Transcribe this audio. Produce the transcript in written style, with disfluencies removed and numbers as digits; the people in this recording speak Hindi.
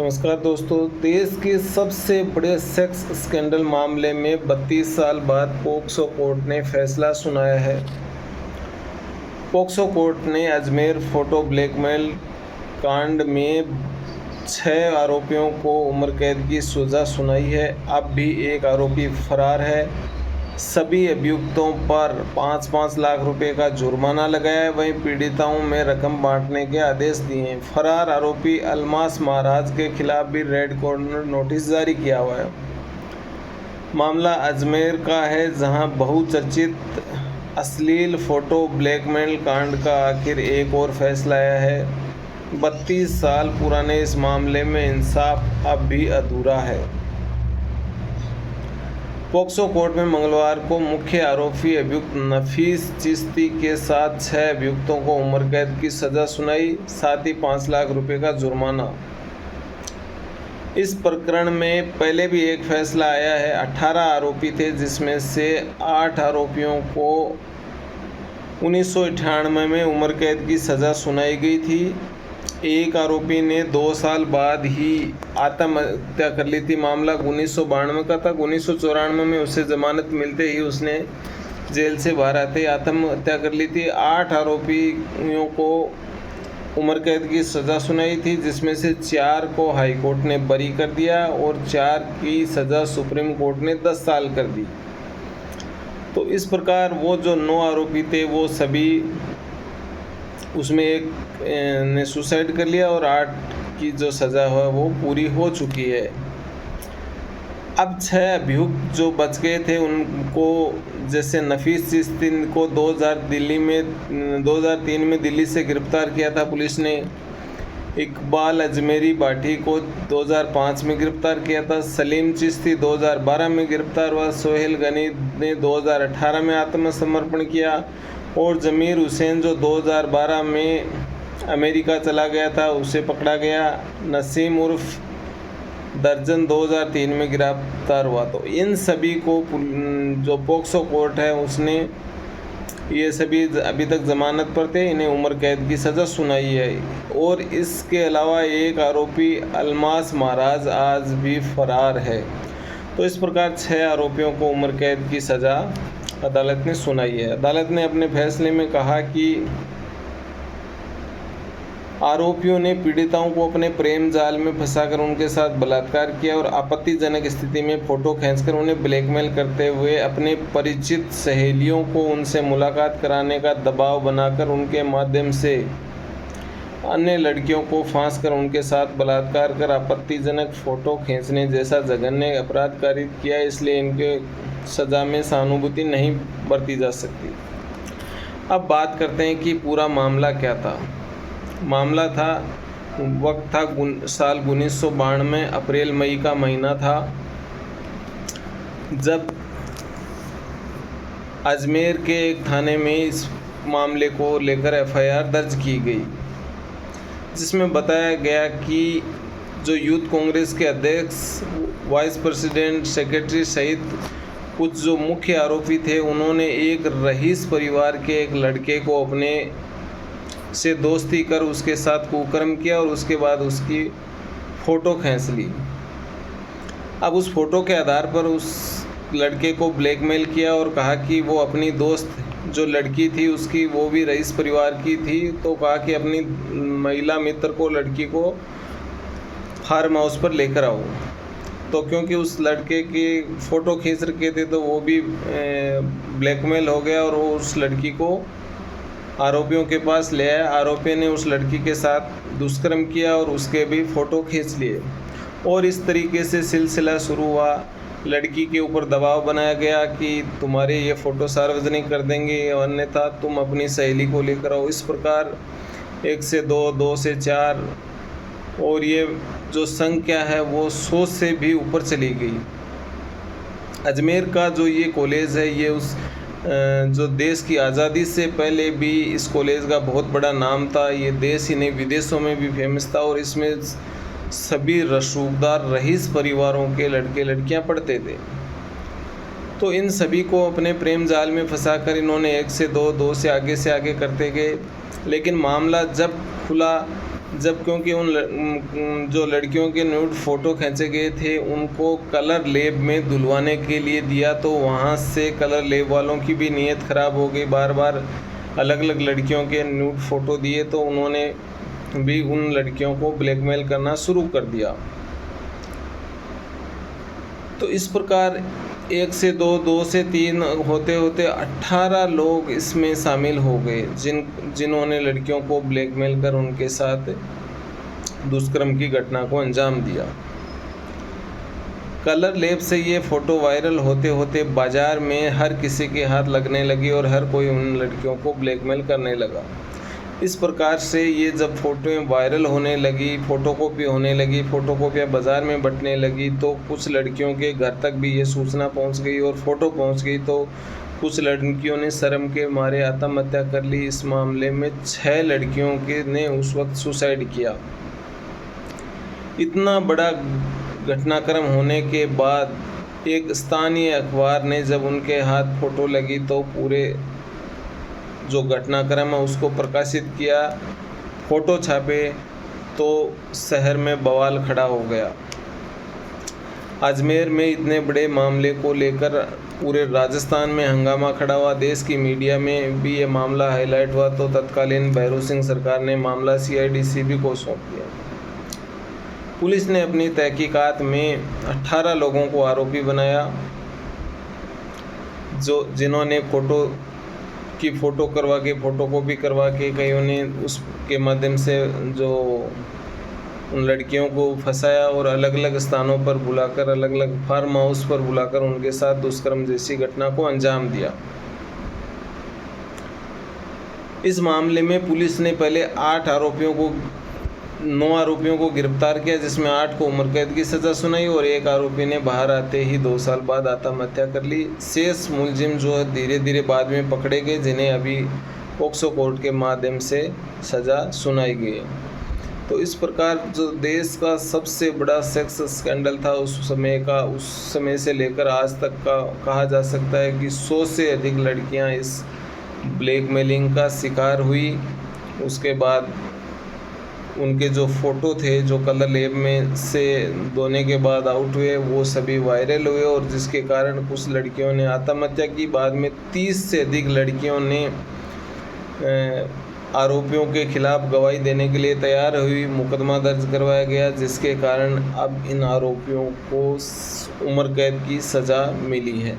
नमस्कार दोस्तों। देश के सबसे बड़े सेक्स स्कैंडल मामले में 32 साल बाद पोक्सो कोर्ट ने फैसला सुनाया है। पोक्सो कोर्ट ने अजमेर फोटो ब्लैकमेल कांड में 6 आरोपियों को उम्र कैद की सज़ा सुनाई है। अब भी एक आरोपी फरार है। सभी अभियुक्तों पर 5-5 लाख रुपए का जुर्माना लगाया है। वहीं पीड़िताओं में रकम बांटने के आदेश दिए हैं। फरार आरोपी अलमास महाराज के खिलाफ भी रेड कॉर्नर नोटिस जारी किया हुआ है। मामला अजमेर का है, जहां बहुचर्चित अश्लील फोटो ब्लैकमेल कांड का आखिर एक और फैसला आया है। 32 साल पुराने इस मामले में इंसाफ अब भी अधूरा है। पोक्सो कोर्ट में मंगलवार को मुख्य आरोपी अभियुक्त नफीस चिश्ती के साथ 6 अभियुक्तों को उम्र कैद की सज़ा सुनाई, साथ ही 5 लाख रुपए का जुर्माना। इस प्रकरण में पहले भी एक फैसला आया है। 18 आरोपी थे, जिसमें से 8 आरोपियों को 1998 में उम्र कैद की सज़ा सुनाई गई थी। एक आरोपी ने 2 साल बाद ही आत्महत्या कर ली थी। मामला 1992 का था। 1994 में उसे जमानत मिलते ही उसने जेल से बाहर आते ही आत्महत्या कर ली थी। 8 आरोपियों को उम्र कैद की सज़ा सुनाई थी, जिसमें से 4 को हाई कोर्ट ने बरी कर दिया और 4 की सज़ा सुप्रीम कोर्ट ने 10 साल कर दी। तो इस प्रकार वो जो 9 आरोपी थे वो सभी, उसमें एक ने सुसाइड कर लिया और 8 की जो सज़ा है वो पूरी हो चुकी है। अब 6 अभियुक्त जो बच गए थे उनको, जैसे नफीस चिश्ती को 2003 में दिल्ली से गिरफ्तार किया था पुलिस ने। इकबाल अजमेरी बाठी को 2005 में गिरफ्तार किया था। सलीम चिश्ती 2012 में गिरफ्तार हुआ। सोहेल गनी ने 2018 में आत्मसमर्पण किया और जमीर हुसैन जो 2012 में अमेरिका चला गया था, उसे पकड़ा गया। नसीम उर्फ दर्जन 2003 में गिरफ्तार हुआ। तो इन सभी को जो पोक्सो कोर्ट है उसने, ये सभी अभी तक जमानत पर थे, इन्हें उम्र कैद की सज़ा सुनाई है। और इसके अलावा एक आरोपी अलमास महाराज आज भी फरार है। तो इस प्रकार 6 आरोपियों को उम्र कैद की सज़ा अदालत ने सुनाई है। अदालत ने अपने फैसले में कहा कि आरोपियों ने पीड़िताओं को अपने प्रेम जाल में फंसाकर उनके साथ बलात्कार किया और आपत्तिजनक स्थिति में फ़ोटो खींचकर उन्हें ब्लैकमेल करते हुए अपने परिचित सहेलियों को उनसे मुलाकात कराने का दबाव बनाकर उनके माध्यम से अन्य लड़कियों को फांस कर उनके साथ बलात्कार कर आपत्तिजनक फ़ोटो खींचने जैसा जघन्य अपराध कारित किया। इसलिए इनके सज़ा में सहानुभूति नहीं बरती जा सकती। अब बात करते हैं कि पूरा मामला क्या था। मामला था, वक्त था साल 1992, अप्रैल मई का महीना था, जब अजमेर के एक थाने में इस मामले को लेकर एफआईआर दर्ज की गई, जिसमें बताया गया कि जो यूथ कांग्रेस के अध्यक्ष, वाइस प्रेसिडेंट, सेक्रेटरी सहित कुछ जो मुख्य आरोपी थे, उन्होंने एक रईस परिवार के एक लड़के को अपने से दोस्ती कर उसके साथ कुकर्म किया और उसके बाद उसकी फ़ोटो खींच ली। अब उस फ़ोटो के आधार पर उस लड़के को ब्लैकमेल किया और कहा कि वो अपनी दोस्त जो लड़की थी उसकी, वो भी रईस परिवार की थी, तो कहा कि अपनी महिला मित्र को, लड़की को फार्म हाउस पर लेकर आओ। तो क्योंकि उस लड़के की फ़ोटो खींच रखे थे तो वो भी ब्लैकमेल हो गया और वो उस लड़की को आरोपियों के पास ले आया। आरोपी ने उस लड़की के साथ दुष्कर्म किया और उसके भी फ़ोटो खींच लिए और इस तरीके से सिलसिला शुरू हुआ। लड़की के ऊपर दबाव बनाया गया कि तुम्हारे ये फ़ोटो सार्वजनिक कर देंगे, अन्यथा तुम अपनी सहेली को लेकर आओ। इस प्रकार 1 से 2, 2 से 4 और ये जो संख्या है वो 100 से भी ऊपर चली गई। अजमेर का जो ये कॉलेज है, ये उस जो देश की आज़ादी से पहले भी इस कॉलेज का बहुत बड़ा नाम था। ये देश ही नहीं, विदेशों में भी फेमस था और इसमें सभी रसूखदार रईस परिवारों के लड़के लड़कियां पढ़ते थे। तो इन सभी को अपने प्रेम जाल में फंसाकर इन्होंने 1 से 2, 2 से आगे करते गए। लेकिन मामला जब खुला जब क्योंकि जो लड़कियों के न्यूड फ़ोटो खींचे गए थे उनको कलर लैब में धुलवाने के लिए दिया, तो वहाँ से कलर लैब वालों की भी नीयत ख़राब हो गई। बार बार अलग अलग लड़कियों के न्यूड फ़ोटो दिए तो उन्होंने भी उन लड़कियों को ब्लैकमेल करना शुरू कर दिया। तो इस प्रकार 1 से 2, 2 से 3 होते होते 18 लोग इसमें शामिल हो गए, जिन्होंने लड़कियों को ब्लैकमेल कर उनके साथ दुष्कर्म की घटना को अंजाम दिया। कलर लैब से ये फ़ोटो वायरल होते होते बाज़ार में हर किसी के हाथ लगने लगी और हर कोई उन लड़कियों को ब्लैकमेल करने लगा। इस प्रकार से ये जब फ़ोटोएँ वायरल होने लगी, फ़ोटोकॉपी होने लगी, फ़ोटोकॉपियाँ बाज़ार में बँटने लगी, तो कुछ लड़कियों के घर तक भी ये सूचना पहुंच गई और फ़ोटो पहुंच गई, तो कुछ लड़कियों ने शर्म के मारे आत्महत्या कर ली। इस मामले में 6 लड़कियों ने उस वक्त सुसाइड किया। इतना बड़ा घटनाक्रम होने के बाद एक स्थानीय अखबार ने जब उनके हाथ फ़ोटो लगी तो पूरे जो घटनाक्रम है उसको प्रकाशित किया, फ़ोटो छापे, तो शहर में बवाल खड़ा हो गया। अजमेर में इतने बड़े मामले को लेकर पूरे राजस्थान में हंगामा खड़ा हुआ। देश की मीडिया में भी ये मामला हाईलाइट हुआ, तो तत्कालीन भैरू सिंह सरकार ने मामला CID-CB को सौंप दिया। पुलिस ने अपनी तहकीकात में 18 लोगों को आरोपी बनाया, जिन्होंने फ़ोटो करवा के, फ़ोटोकॉपी करवा के, कईयों ने उसके माध्यम से जो उन लड़कियों को फंसाया और अलग अलग स्थानों पर बुलाकर, अलग अलग फार्म हाउस पर बुलाकर उनके साथ दुष्कर्म जैसी घटना को अंजाम दिया। इस मामले में पुलिस ने पहले 9 आरोपियों को गिरफ्तार किया, जिसमें 8 को उम्र कैद की सज़ा सुनाई और एक आरोपी ने बाहर आते ही 2 साल बाद आत्महत्या कर ली। शेष मुलजिम जो है धीरे धीरे बाद में पकड़े गए, जिन्हें अभी पॉक्सो कोर्ट के माध्यम से सज़ा सुनाई गई। तो इस प्रकार जो देश का सबसे बड़ा सेक्स स्कैंडल था उस समय से लेकर आज तक का कहा जा सकता है कि 100 से अधिक लड़कियां इस ब्लैकमेलिंग का शिकार हुई। उसके बाद उनके जो फ़ोटो थे जो कलर लैब में से धोने के बाद आउट हुए, वो सभी वायरल हुए और जिसके कारण कुछ लड़कियों ने आत्महत्या की। बाद में 30 से अधिक लड़कियों ने आरोपियों के खिलाफ गवाही देने के लिए तैयार हुई। मुकदमा दर्ज करवाया गया, जिसके कारण अब इन आरोपियों को उम्र कैद की सज़ा मिली है।